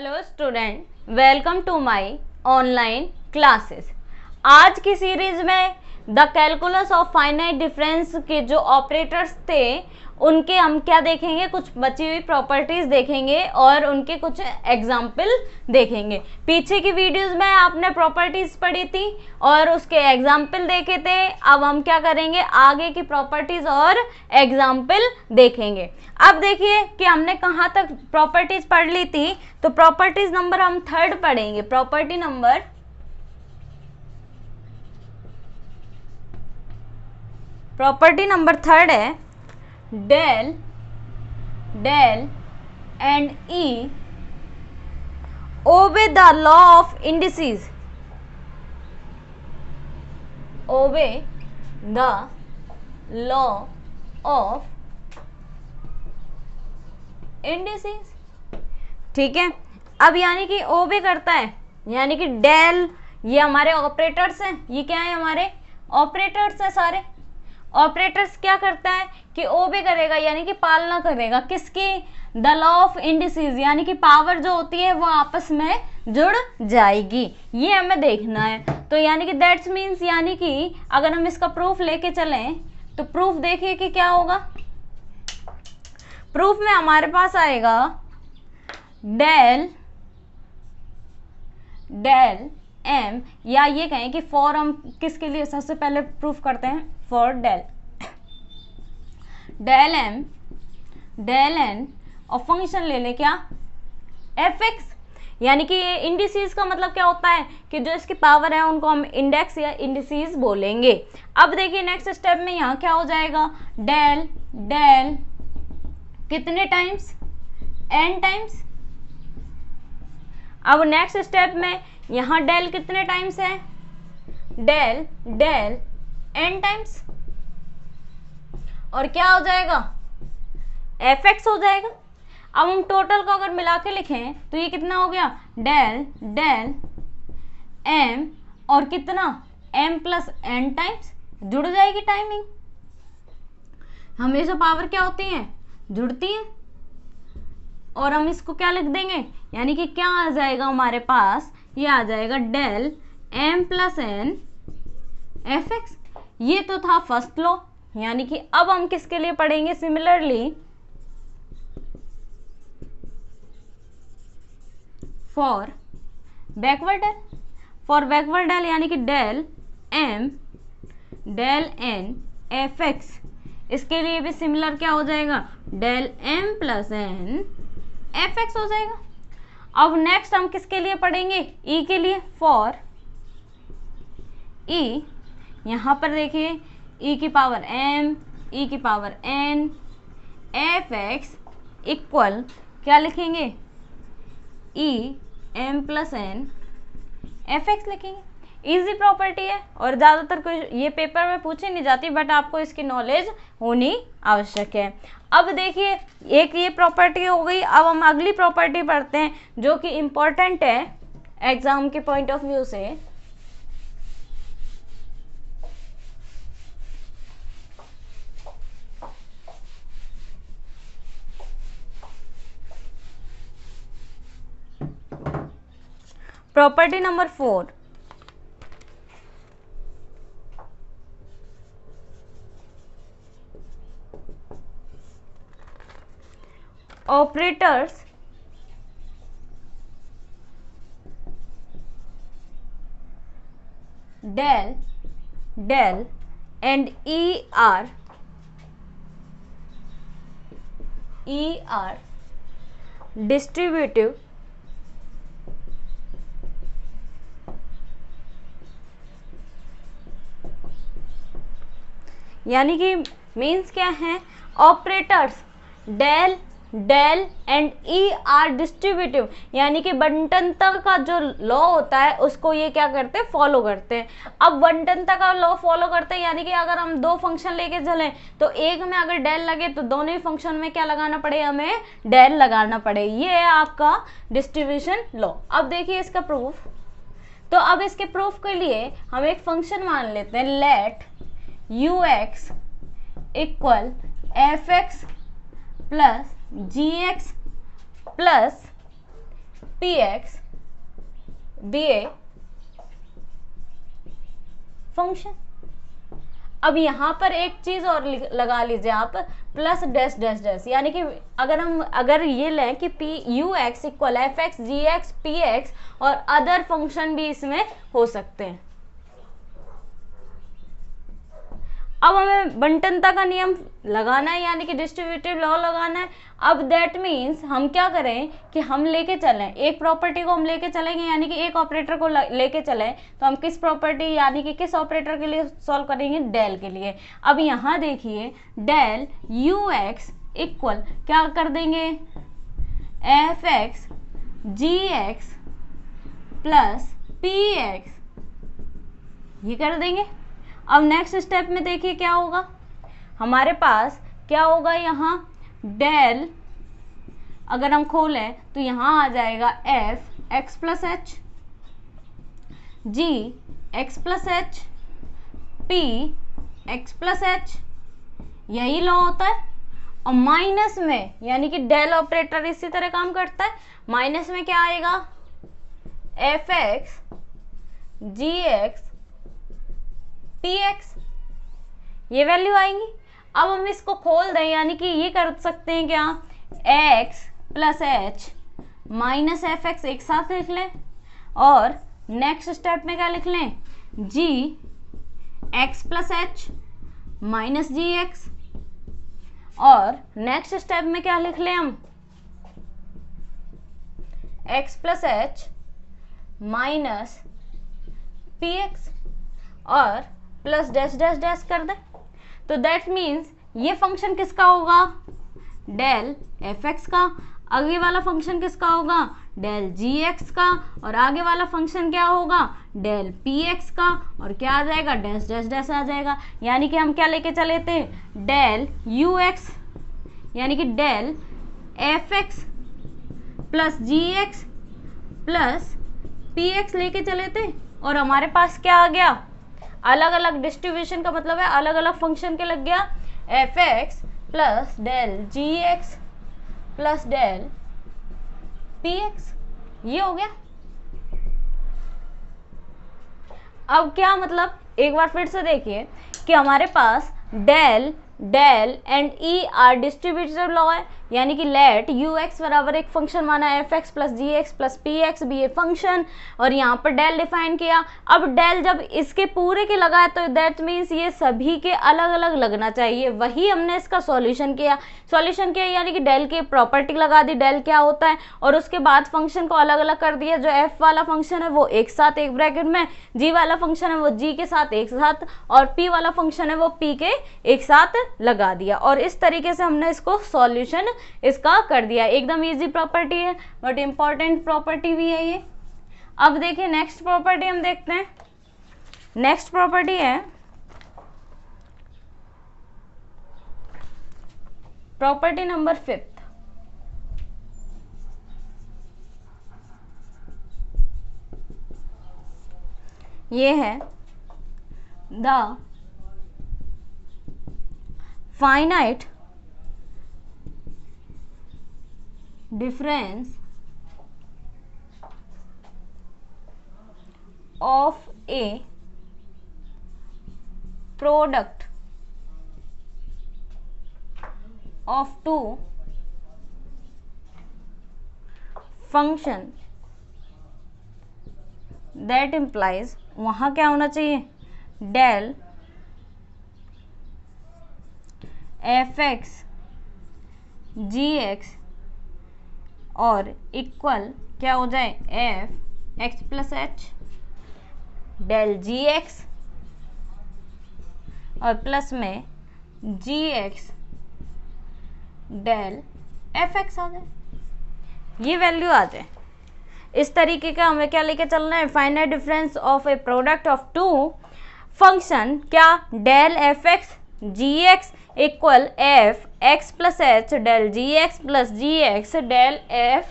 Hello student, welcome to my online classes. आज की series में the calculus of finite difference के जो ऑपरेटर्स थे उनके हम क्या देखेंगे, कुछ बची हुई प्रॉपर्टीज देखेंगे और उनके कुछ एग्जाम्पल देखेंगे। पीछे की वीडियोस में आपने प्रॉपर्टीज पढ़ी थी और उसके एग्जाम्पल देखे थे। अब हम क्या करेंगे, आगे की प्रॉपर्टीज और एग्जाम्पल देखेंगे। अब देखिए कि हमने कहाँ तक प्रॉपर्टीज पढ़ ली थी, तो प्रॉपर्टीज नंबर हम 3 पढ़ेंगे। प्रॉपर्टी नंबर 3 है del and E obey the law of indices. Obey the law of indices. ठीक है, अब यानी कि ओबे करता है, यानी कि डेल, ये हमारे ऑपरेटर्स हैं। ये क्या है, हमारे ऑपरेटर्स हैं सारे। ऑपरेटर्स क्या करता है कि ओबे करेगा, यानी कि पालना करेगा किसकी, द लॉ ऑफ इंडिसेस, यानी कि पावर जो होती है वो आपस में जुड़ जाएगी। ये हमें देखना है। तो यानी कि दैट्स मीन्स, यानी कि अगर हम इसका प्रूफ लेके चलें तो प्रूफ देखिए कि क्या होगा। प्रूफ में हमारे पास आएगा डेल एम, या ये कहें कि फॉर, हम किसके लिए सबसे पहले प्रूफ करते हैं, फॉर डेल एन और फंक्शन ले ले क्या, एफ एक्स। यानी कि ये इंडिसेस का मतलब क्या होता है कि जो इसकी पावर है उनको हम इंडेक्स या इंडिसेस बोलेंगे। अब देखिए नेक्स्ट स्टेप में यहाँ क्या हो जाएगा, डेल कितने टाइम्स, एन टाइम्स। अब नेक्स्ट स्टेप में यहाँ डेल कितने टाइम्स है, डेल एन टाइम्स, और क्या हो जाएगा, एफ एक्स हो जाएगा। अब हम टोटल को अगर मिला के लिखें तो ये कितना हो गया, डेल एम और कितना, एम प्लस एन टाइम्स, जुड़ जाएगी टाइमिंग। हमेशा पावर क्या होती है, जुड़ती है। और हम इसको क्या लिख देंगे, यानी कि क्या आ जाएगा हमारे पास, ये आ जाएगा del M plus N F x. ये तो था फर्स्ट लॉ। यानी कि अब हम किसके लिए पढ़ेंगे, सिमिलरली फॉर बैकवर्ड डेल, यानी कि डेल एन एफ एक्स। इसके लिए भी सिमिलर क्या हो जाएगा, del M plus N F X हो जाएगा। अब नेक्स्ट हम किसके लिए पढ़ेंगे, ई के लिए, फॉर ई। यहां पर देखिए ई की पावर एम, ई की power N, F X equal क्या लिखेंगे, E M plus N F X लिखेंगे। इजी प्रॉपर्टी है और ज़्यादातर कोई ये पेपर में पूछी नहीं जाती, बट आपको इसकी नॉलेज होनी आवश्यक है। अब देखिए एक ये प्रॉपर्टी हो गई। अब हम अगली प्रॉपर्टी पढ़ते हैं जो कि इम्पोर्टेंट है एग्जाम के पॉइंट ऑफ व्यू से। Property number 4, operators del and E are distributive यानी कि मीन्स क्या है, operators del and E are distributive, यानी कि बंटनता का जो लॉ होता है उसको ये क्या करते हैं, फॉलो करते हैं। अब बंटनता का लॉ फॉलो करते हैं, यानी कि अगर हम दो फंक्शन लेके चलें तो एक में अगर डेल लगे तो दोनों ही फंक्शन में क्या लगाना पड़े, हमें डेल लगाना पड़े। ये है आपका डिस्ट्रीब्यूशन लॉ। अब देखिए इसका प्रूफ। तो अब इसके प्रूफ के लिए हम एक फंक्शन मान लेते हैं, let U X equal f(x) plus G x plus P X be a function. अब यहां पर एक चीज और लगा लीजिए आप, प्लस डैश डैश डैश, यानी कि अगर ये लें कि P U X equal F x जी एक्स पी एक्स और अदर फंक्शन भी इसमें हो सकते हैं। अब हमें बंटनता का नियम लगाना है, यानी कि डिस्ट्रीब्यूटिव लॉ लगाना है। अब दैट मीन्स हम क्या करें कि हम लेके चलें एक प्रॉपर्टी को, हम लेके चलेंगे यानी कि एक ऑपरेटर को लेके चलें, तो हम किस प्रॉपर्टी यानी कि किस ऑपरेटर के लिए सॉल्व करेंगे, डेल के लिए। अब यहाँ देखिए डेल यू एक्स इक्वल क्या कर देंगे, एफ एक्स जी एक्स प्लस पी एक्स, ये कर देंगे। अब नेक्स्ट स्टेप में देखिए क्या होगा, हमारे पास क्या होगा, यहाँ डेल अगर हम खोलें तो यहाँ आ जाएगा F x plus H G x plus H P x plus H, यही लॉ होता है। और माइनस में यानी कि डेल ऑपरेटर इसी तरह काम करता है, माइनस में क्या आएगा, एफ एक्स जी एक्स पी एक्स, ये वैल्यू आएंगी। अब हम इसको खोल दें यानी कि ये कर सकते हैं क्या, x plus h minus f x एक साथ लिख लें, और नेक्स्ट स्टेप में क्या लिख लें, जी x plus h minus g x, और नेक्स्ट स्टेप में क्या लिख लें हम, x plus h minus P X और प्लस डैश डैश डैश कर दें। तो दैट मीन्स ये फंक्शन किसका होगा, डेल एफ एक्स का, आगे वाला फंक्शन किसका होगा, डेल जी एक्स का, और आगे वाला फंक्शन क्या होगा, डेल पी एक्स का, और क्या आ जाएगा, डैश डैश डैश आ जाएगा। यानी कि हम क्या लेके चले थे, डेल यू एक्स यानी कि del F x plus G x plus P x लेके चले थे, और हमारे पास क्या आ गया, अलग अलग डिस्ट्रीब्यूशन का मतलब है अलग अलग फंक्शन के लग गया, एफ एक्स प्लस डेल जी x plus del P X, ये हो गया। अब क्या मतलब, एक बार फिर से देखिए कि हमारे पास del del and E are distributive law है, यानी कि लेट यू एक्स बराबर एक फंक्शन माना F x plus G x plus P x भी ये फंक्शन, और यहाँ पर डेल डिफाइन किया। अब डेल जब इसके पूरे के लगा है तो दैट मीन्स ये सभी के अलग अलग लगना चाहिए, वही हमने इसका सॉल्यूशन किया यानी कि डेल की प्रॉपर्टी लगा दी, डेल क्या होता है, और उसके बाद फंक्शन को अलग अलग कर दिया। जो एफ वाला फंक्शन है वो एक साथ एक ब्रैकेट में, जी वाला फंक्शन है वो जी के साथ एक साथ, और पी वाला फंक्शन है वो पी के एक साथ लगा दिया, और इस तरीके से हमने इसको सॉल्यूशन इसका कर दिया। एकदम इजी प्रॉपर्टी है बट इंपॉर्टेंट प्रॉपर्टी भी है ये। अब देखिए नेक्स्ट प्रॉपर्टी हम देखते हैं, नेक्स्ट प्रॉपर्टी है प्रॉपर्टी नंबर 5। ये है the finite difference of a product of two function that implies, वहां क्या होना चाहिए, डेल एफ एक्स जी एक्स और इक्वल क्या हो जाए, F x plus H del जी एक्स और प्लस में जी एक्स डेल एफ एक्स आ जाए, ये वैल्यू आ जाए। इस तरीके का हमें क्या लेके चलना है, finite difference of a product of two function, क्या, डेल एफ एक्स जी x equal F x plus H del जी x plus G x del F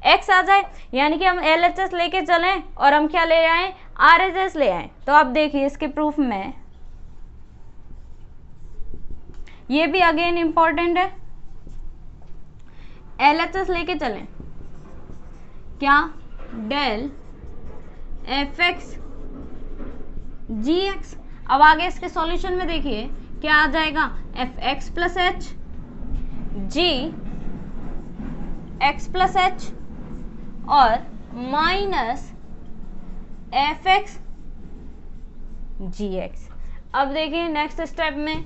X आ जाए। यानी कि हम एल एच एस लेके चलें और हम क्या ले आए, आर एच एस ले आए। तो आप देखिए इसके प्रूफ में ये भी अगेन इंपॉर्टेंट है, एल एच एस लेके चलें, क्या, डेल एफ एक्स जी एक्स। अब आगे इसके सॉल्यूशन में देखिए क्या आ जाएगा, F x plus H G x plus h और माइनस एफ एक्स जी एक्स। अब देखिए नेक्स्ट स्टेप में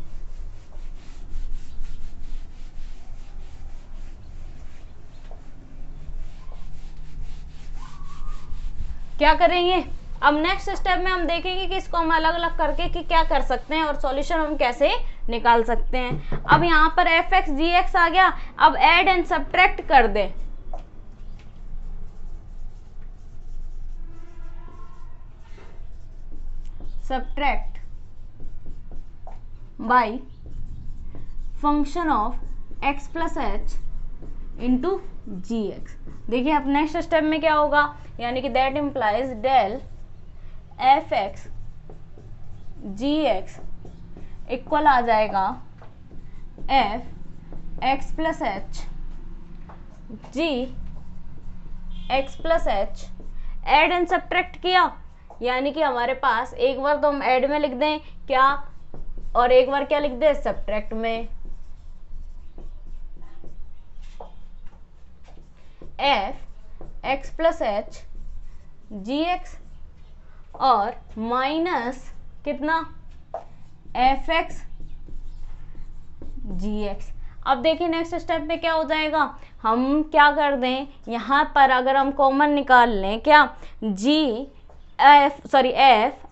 क्या करेंगे। अब नेक्स्ट स्टेप में हम देखेंगे कि इसको हम अलग अलग करके कि क्या कर सकते हैं और सॉल्यूशन हम कैसे निकाल सकते हैं। अब यहाँ पर एफ एक्स जी एक्स आ गया, अब ऐड एंड सब्ट्रैक्ट कर दें। Subtract by function of X plus H into ji X. देखिए अब नेक्स्ट स्टेप में क्या होगा, यानी कि that implies del F x ji x equal आ जाएगा F x plus H G x plus H. Add and subtract किया, यानी कि हमारे पास एक बार तो हम ऐड में लिख दें क्या और एक बार क्या लिख दें, सब्ट्रैक्ट में। F x plus H G x और माइनस कितना, एफ एक्स जी एक्स। अब देखिए नेक्स्ट स्टेप पे क्या हो जाएगा, हम क्या कर दें, यहाँ पर अगर हम कॉमन निकाल लें क्या, F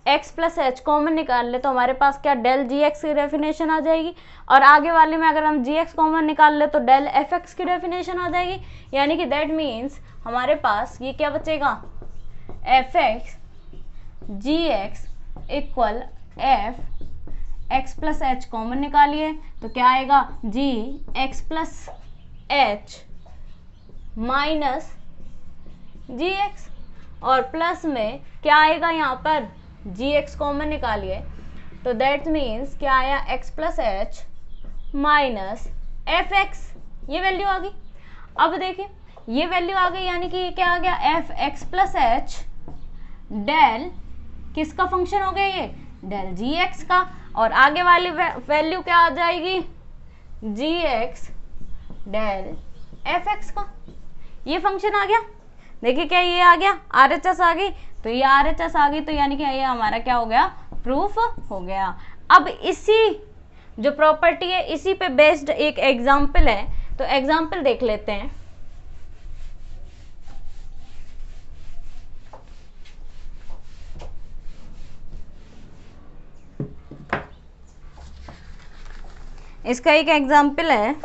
x plus h common निकाल ले तो हमारे पास क्या, डेल जी एक्स की डेफिनेशन आ जाएगी। और आगे वाले में अगर हम जी एक्स कॉमन निकाल ले तो डेल एफ एक्स की डेफिनेशन आ जाएगी। यानी कि दैट मीन्स हमारे पास ये क्या बचेगा, एफ एक्स जी x equal F x plus h common निकालिए तो क्या आएगा, g x plus h minus g x और प्लस में क्या आएगा, यहाँ पर जी एक्स कॉमन निकालिए तो दैट मीन्स क्या आया, x plus h minus f x. ये वैल्यू आ गई। अब देखिए ये वैल्यू आ गई, यानी कि ये क्या आ गया, F x plus H del किसका फंक्शन हो गया, ये डेल जी एक्स का। और आगे वाली वैल्यू क्या आ जाएगी, जी एक्स डेल एफ एक्स का। ये फंक्शन आ गया। देखिए क्या ये आ गया, आर एच एस आ गई, तो ये आर एच एस आ गई तो यानी कि ये हमारा क्या हो गया, प्रूफ हो गया। अब इसी जो प्रॉपर्टी है इसी पे बेस्ड एक एग्जाम्पल है, तो एग्जाम्पल देख लेते हैं। इसका एक एग्जाम्पल है,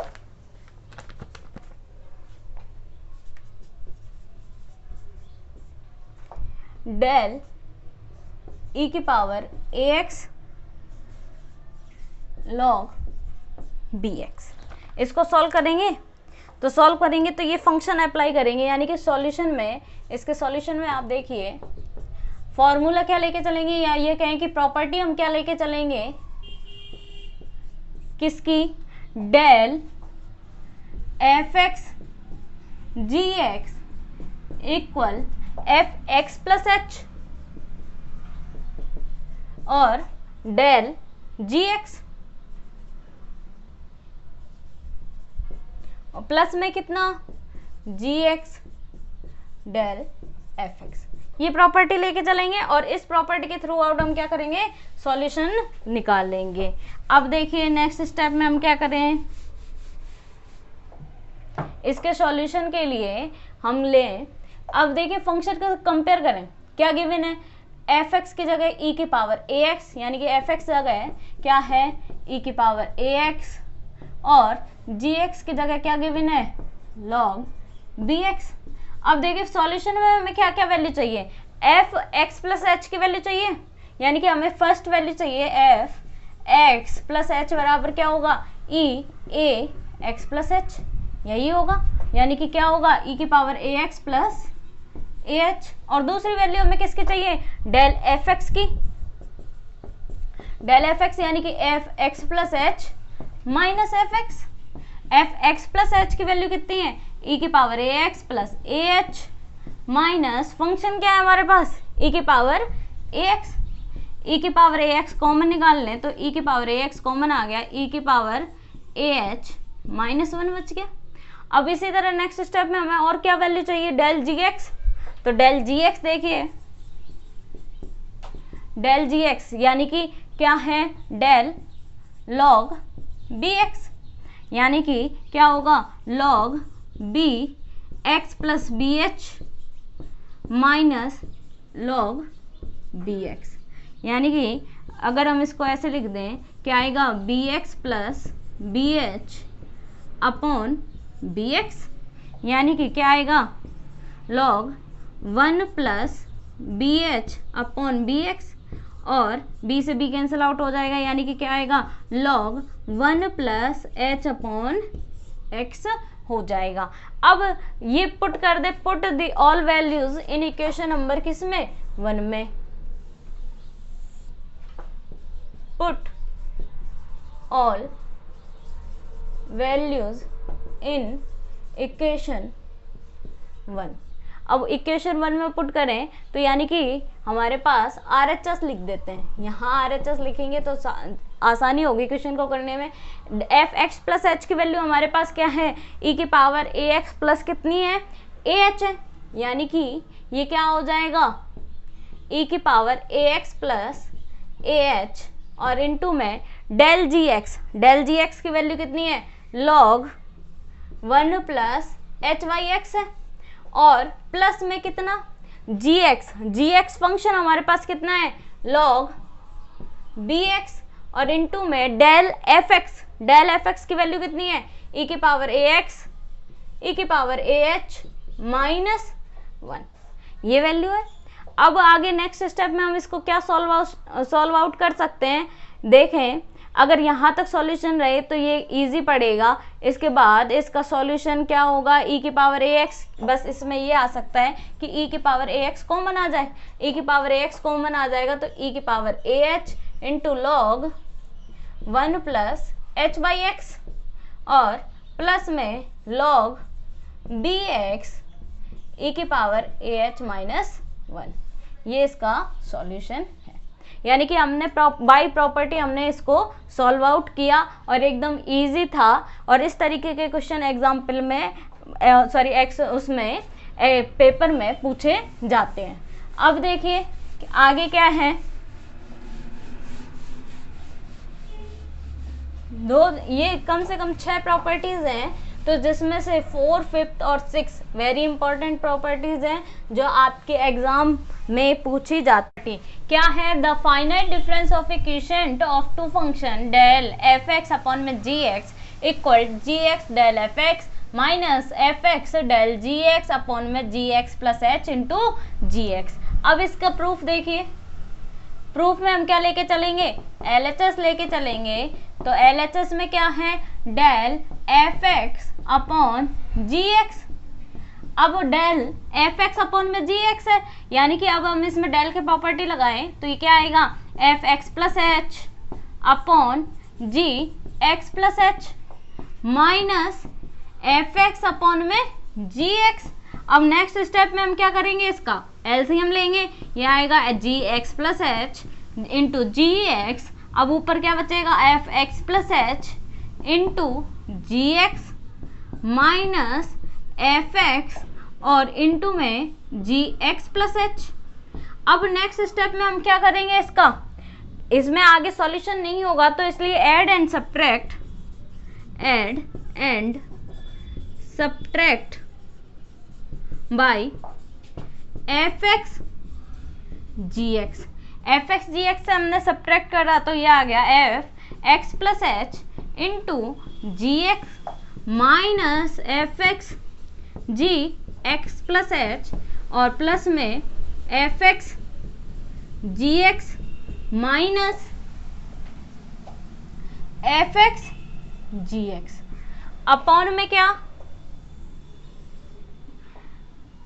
डेल ई की power A x log B x. इसको सॉल्व करेंगे तो ये फंक्शन अप्लाई करेंगे, यानी कि सॉल्यूशन में, इसके सॉल्यूशन में आप देखिए फॉर्मूला क्या लेके चलेंगे, या ये कहें कि प्रॉपर्टी हम क्या लेके चलेंगे, किसकी, डेल एफ एक्स जी x equal F x plus h और डेल जी एक्स और प्लस में कितना, g x del F x. ये प्रॉपर्टी लेके चलेंगे और इस प्रॉपर्टी के थ्रू आउट हम क्या करेंगे, सॉल्यूशन निकालेंगे। अब देखिए नेक्स्ट स्टेप में हम क्या करें, इसके सॉल्यूशन के लिए हम लें, अब देखिए फंक्शन को कंपेयर करें, क्या गिवन है, एफ एक्स की जगह ई की पावर ए एक्स, यानी कि एफ एक्स जगह क्या है, ई की पावर ए एक्स और जी एक्स की जगह क्या गिवन है, लॉग बी एक्स। अब देखिए सॉल्यूशन में हमें क्या क्या वैल्यू चाहिए, एफ एक्स प्लस एच की वैल्यू चाहिए, यानी कि हमें फर्स्ट वैल्यू चाहिए एफ एक्स प्लस एच बराबर क्या होगा, ई ए एक्स प्लस एच, यही होगा। यानी कि क्या होगा, ई की power A X plus A H. और दूसरी वैल्यू हमें किसकी चाहिए, डेल एफ एक्स की, डेल एफ एक्स यानी कि F x plus h minus f x. F x plus H की वैल्यू कितनी है, ई की power A X plus A H minus function क्या है हमारे पास e की पावर ax, e की पावर ax कॉमन निकाल लें तो e की पावर ax कॉमन आ गया, e की पावर ah माइनस 1 बच गया। अब इसी तरह नेक्स्ट स्टेप में हमें और क्या वैल्यू चाहिए, डेल gx, तो डेल gx देखिए, डेल gx यानी कि क्या है, डेल log bx, यानी कि क्या होगा, log b x plus B H minus log bx, यानी कि अगर हम इसको ऐसे लिख दें क्या आएगा, bx plus B h upon bx, यानी कि क्या आएगा, log 1 plus B h upon b x, और b से b कैंसिल आउट हो जाएगा, यानी कि क्या आएगा, log 1 plus h upon x हो जाएगा। अब ये पुट कर दे, put the all values in equation number किस में, 1 में, put all values in equation 1। अब इक्वेशन 1 में पुट करें तो यानी कि हमारे पास RHS लिख देते हैं, यहाँ RHS लिखेंगे तो आसानी होगी क्वेश्चन को करने में। एफ एक्स प्लस एच की वैल्यू हमारे पास क्या है, e की पावर ए एक्स प्लस कितनी है, AH है, यानी कि ये क्या हो जाएगा, e की power A X plus AH, और इनटू में डेल जी एक्स, डेल जी एक्स की वैल्यू कितनी है, log 1 plus H Y X है, और प्लस में कितना, जी एक्स फंक्शन हमारे पास कितना है, log bx, और इनटू में डेल एफ एक्स की वैल्यू कितनी है, e की पावर ax, e की पावर ah माइनस 1, ये वैल्यू है। अब आगे नेक्स्ट स्टेप में हम इसको क्या सॉल्व आउट कर सकते हैं, देखें अगर यहाँ तक सॉल्यूशन रहे तो ये इजी पड़ेगा, इसके बाद इसका सॉल्यूशन क्या होगा, e की पावर ax, बस इसमें ये आ सकता है कि e की पावर ax कॉमन आ जाए, e की पावर ax कॉमन आ जाएगा तो e की power ah into log 1 plus H by x, और प्लस में log bx e की पावर ah माइनस 1, ये इसका सॉल्यूशन है। यानी कि हमने बाय प्रॉपर्टी हमने इसको सॉल्व आउट किया और एकदम इजी था, और इस तरीके के क्वेश्चन एग्जाम्पल में उसमें पेपर में पूछे जाते हैं। अब देखिए आगे क्या है, ये कम से कम 6 प्रॉपर्टीज हैं, तो जिसमें से 4, 5th और 6 वेरी इंपॉर्टेंट प्रॉपर्टीज हैं जो आपके एग्जाम में पूछी जाती। क्या है, the finite difference of equation of two function del F x upon में जी x equal g x del F x minus f x del जी एक्स अपॉन में जी एक्स प्लस एच इंटू जी एक्स। अब इसका proof देखिए, proof में हम क्या लेके चलेंगे, LHS लेके चलेंगे, तो LHS में क्या है, del F x upon g x. अब डेल एफ एक्स अपॉन में जी एक्स है, यानी कि अब हम इसमें डेल के प्रॉपर्टी लगाएं तो ये क्या आएगा, f x plus h upon g x plus h minus f x upon में जी एक्स। अब नेक्स्ट स्टेप में हम क्या करेंगे, इसका एलसीएम लेंगे, ये आएगा g x plus H into जी एक्स, अब ऊपर क्या बचेगा, f x plus H into जी एक्स माइनस एफ एक्स और इनटू में जी एक्स प्लस एच। अब नेक्स्ट स्टेप में हम क्या करेंगे, इसमें आगे सॉल्यूशन नहीं होगा तो इसलिए add and subtract by f x ji x. F x ji x से हमने सब्ट्रैक्ट करा तो ये आ गया F x plus H into जी एक्स माइनस एफ एक्स जी एक्स प्लस एच और प्लस में एफ एक्स जी एक्स माइनस एफ एक्स जी x upon में क्या,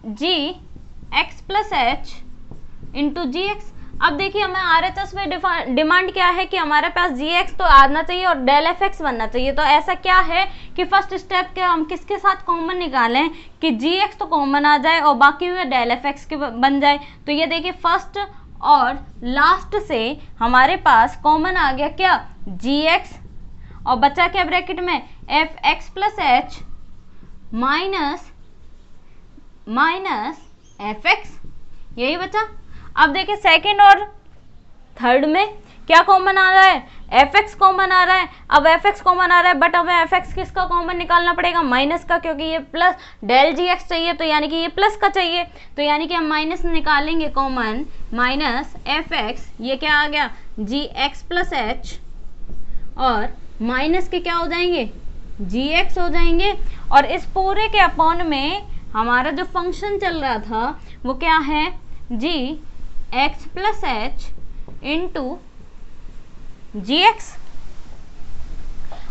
g x plus H into जी एक्स। अब देखिए हमें RHS में डिमांड क्या है कि हमारे पास Gx तो आना चाहिए और डेल Fx बनना चाहिए। तो ऐसा क्या है कि फर्स्ट स्टेप के हम किसके साथ कॉमन निकालें कि Gx तो कॉमन आ जाए और बाकी में डेल Fx के बन जाए। तो ये देखिए फर्स्ट और लास्ट से हमारे पास कॉमन आ गया क्या, Gx, और बचा क्या ब्रैकेट में, Fx plus h minus Fx, यही बचा। अब देखिए सेकंड और थर्ड में क्या कॉमन आ रहा है, Fx कॉमन आ रहा है। अब Fx कॉमन आ रहा है बट हमें Fx किसका कॉमन निकालना पड़ेगा, माइनस का, क्योंकि ये प्लस डेल Gx चाहिए तो यानी कि ये प्लस का चाहिए। तो यानी कि हम माइनस निकालेंगे कॉमन, माइनस Fx, ये क्या आ गया Gx प्लस एच, और माइनस के क्या हो जाएंगे Gx हो जाएंगे। और इस पूरे के अपॉन में हमारा जो फंक्शन चल रहा था वो क्या है, Gx plus H into Gx।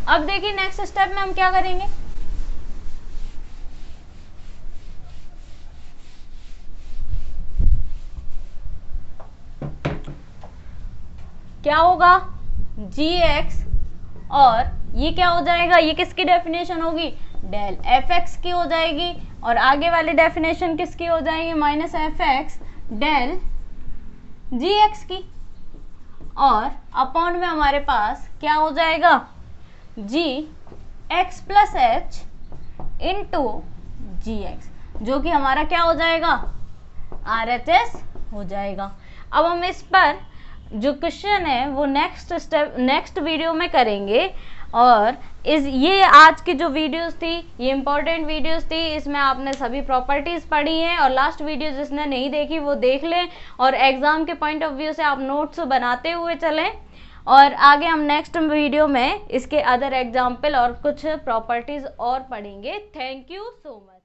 अब देखिए नेक्स्ट स्टेप में हम क्या करेंगे, क्या होगा Gx, और ये क्या हो जाएगा, ये किसकी डेफिनेशन होगी, डेल Fx की हो जाएगी, और आगे वाली डेफिनेशन किसकी हो जाएगी, माइनस Fx डेल Gx की, और अपॉन में हमारे पास क्या हो जाएगा Gx plus H into Gx, जो कि हमारा क्या हो जाएगा RHS हो जाएगा। अब हम इस पर जो क्वेश्चन है वो नेक्स्ट वीडियो में करेंगे। और ये आज की जो वीडियोस थी ये इंपॉर्टेंट वीडियोस थी, इसमें आपने सभी प्रॉपर्टीज पढ़ी हैं, और लास्ट वीडियो जिसने नहीं देखी वो देख लें, और एग्जाम के पॉइंट ऑफ व्यू से आप नोट्स बनाते हुए चलें। और आगे हम नेक्स्ट वीडियो में इसके अदर एग्जाम्पल और कुछ प्रॉपर्टीज और पढ़ेंगे। Thank you so much.